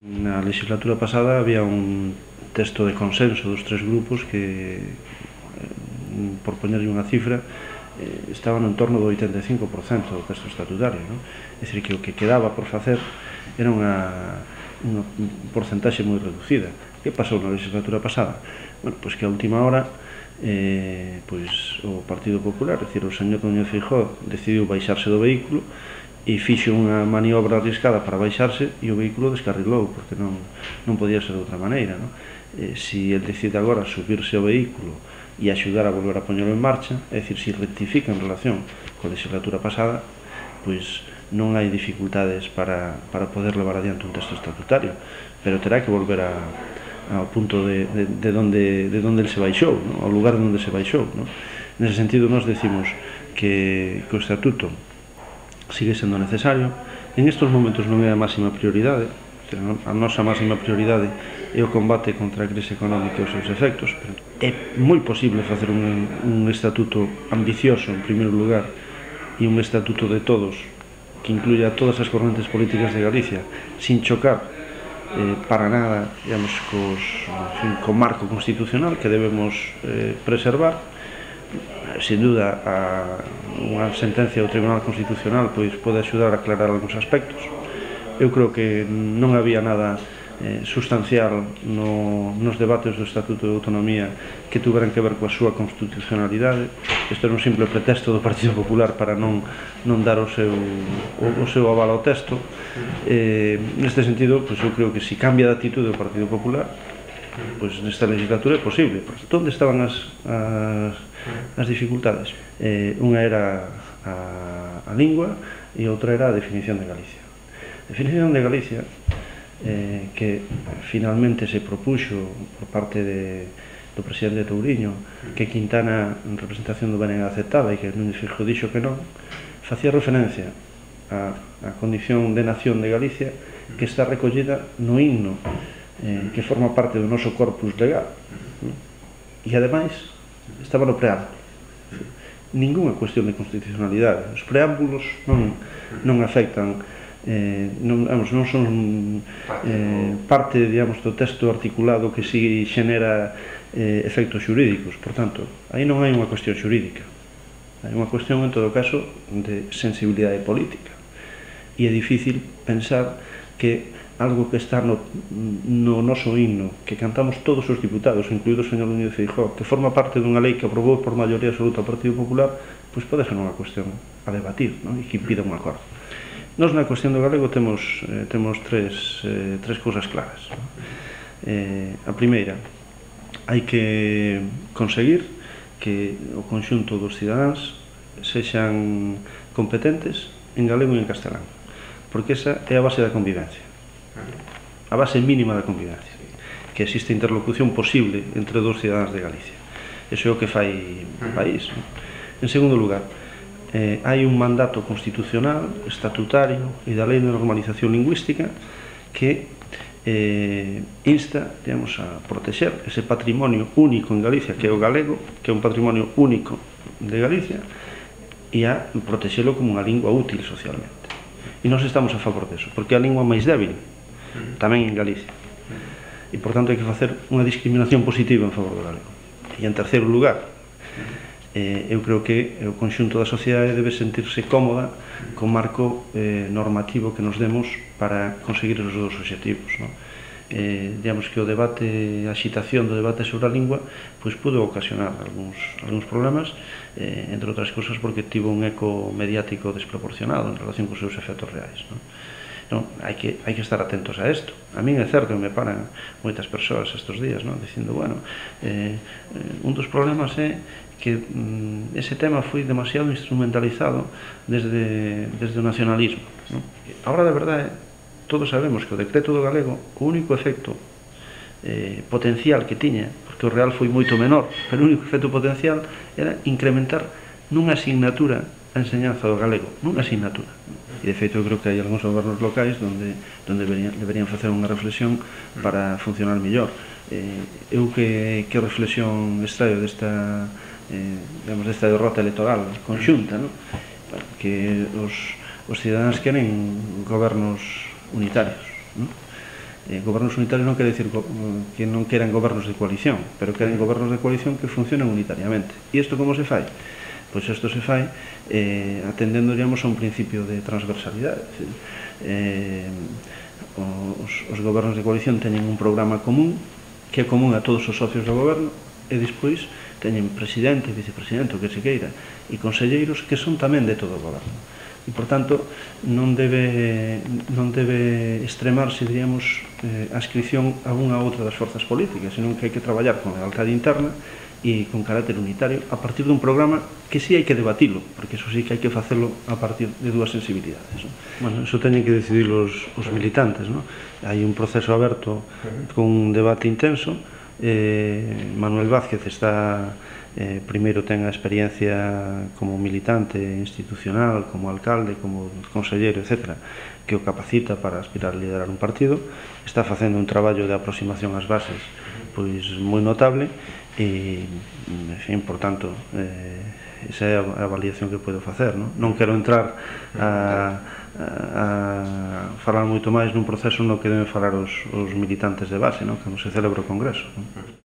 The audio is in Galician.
Na legislatura pasada había un texto de consenso dos tres grupos que, por poñerlle unha cifra, estaban en torno do 85% do texto estatutario, non? É dicir, que o que quedaba por facer era unha porcentaxe moi reducida. Que pasou na legislatura pasada? Bueno, pois que a última hora pois o Partido Popular, é dicir, o señor Núñez Feijóo decidiu baixarse do vehículo e fixo unha maniobra arriscada para baixarse e o vehículo descarrilou, porque non podía ser de outra maneira, non? Se ele decide agora subirse ao vehículo e axudar a volver a poñelo en marcha, é dicir, se rectifica en relación coa legislatura pasada, pois non hai dificultades para poder levar adiante un texto estatutario, pero terá que volver ao punto de onde ele se baixou, non? Ao lugar onde se baixou, non? Nese sentido, nós decimos que o estatuto sigue sendo necesario. En estes momentos non é a máxima prioridade, a nosa máxima prioridade é o combate contra a crise económica e os seus efectos, pero é moi posible facer un estatuto ambicioso, en primeiro lugar, e un estatuto de todos, que incluya todas as correntes políticas de Galicia, sin chocar para nada, digamos, co marco constitucional que debemos preservar. Sin duda, unha sentencia do Tribunal Constitucional pois pode axudar a aclarar algúns aspectos. Eu creo que non había nada sustancial nos debates do Estatuto de Autonomía que tuveran que ver coa súa constitucionalidade. Isto era un simple pretexto do Partido Popular para non dar o seu aval ao texto. Neste sentido, pois eu creo que se cambia de actitude o Partido Popular, pois nesta legislatura é posible. Onde estaban as dificultades? Unha era a lingua e outra era a definición de Galicia. A definición de Galicia, que finalmente se propuxo por parte do presidente Touriño, que Quintana, en representación do BNG, aceptaba e que Núñez Feijóo dixo que non, facía referencia á condición de nación de Galicia que está recollida no himno, que forma parte do noso corpus legal, e ademais estaba no preámbulo. Ninguna cuestión de constitucionalidade. Os preámbulos non afectan, non son parte, digamos, do texto articulado que si xenera efectos xurídicos. Por tanto, aí non hai unha cuestión xurídica, hai unha cuestión, en todo caso, de sensibilidade política, e é difícil pensar que algo que está no noso himno, que cantamos todos os diputados, incluído o señor Núñez Feijóo, que forma parte dunha lei que aprobou por maioría absoluta o Partido Popular, pois pode ser unha cuestión a debatir, non? E que impida un acordo. Nós na cuestión do galego temos tres cousas claras. A primeira, hai que conseguir que o conxunto dos cidadáns sexan competentes en galego e en castelán, porque esa é a base da convivencia, a base mínima da convivencia, que existe interlocución posible entre dos cidadáns de Galicia. Iso é o que fai o país. En segundo lugar, hai un mandato constitucional, estatutario e da Lei de Normalización Lingüística que insta, digamos, a protexer ese patrimonio único en Galicia, que é o galego, que é un patrimonio único de Galicia, e a protexelo como unha lingua útil socialmente. E nós estamos a favor deso, porque é a lingua máis débil tamén en Galicia, e por tanto hai que facer unha discriminación positiva en favor do galego. E en terceiro lugar, eu creo que o conxunto da sociedade debe sentirse cómoda co marco normativo que nos demos para conseguir os dous obxectivos, non? Digamos que o debate, a agitación do debate sobre a lingua, pois pudo ocasionar algúns problemas, entre outras cousas porque tivo un eco mediático desproporcionado en relación cos seus efectos reais, non? Non, hai que estar atentos a isto. A min é certo que me paran moitas persoas estes días, non? Dicindo, bueno, un dos problemas é que ese tema foi demasiado instrumentalizado desde o nacionalismo, non? Agora, de verdade, todos sabemos que o decreto do galego, o único efecto potencial que tiña, porque o real foi moito menor, pero o único efecto potencial era incrementar nunha asignatura a enseñanza do galego, nunha asignatura. E de feito eu creo que hai algúns gobernos locais onde deberían facer unha reflexión para funcionar mellor. Eu que reflexión extraio desta derrota electoral conxunta, que os cidadáns queren gobernos unitarios, Gobernos unitarios non quere dicir que non queran gobernos de coalición, pero queren gobernos de coalición que funcionen unitariamente. E isto como se fai? Pois isto se fai atendendo, digamos, a un principio de transversalidade. Os gobernos de coalición teñen un programa común que é común a todos os socios do goberno e despois teñen presidente, vicepresidente, o que se queira, e conselleiros que son tamén de todo o goberno. E, por tanto, non debe extremarse, diríamos, a adscripción a unha ou outra das forzas políticas, senón que hai que traballar con lealtade interna e con carácter unitario a partir dun programa que sí hai que debatilo, porque eso sí que hai que facelo a partir de dúas sensibilidades. Bueno, eso teñen que decidir os militantes, non? Hai un proceso aberto con un debate intenso. Manuel Vázquez está primeiro ten a experiencia como militante institucional, como alcalde, como conselleiro, etc., que o capacita para aspirar a liderar un partido. Está facendo un traballo de aproximación ás bases pois moi notable e, en fin, por tanto, esa é a avaliación que podo facer. Non quero entrar a falar moito máis nun proceso no que deben falar os militantes de base, cando se celebra o Congreso.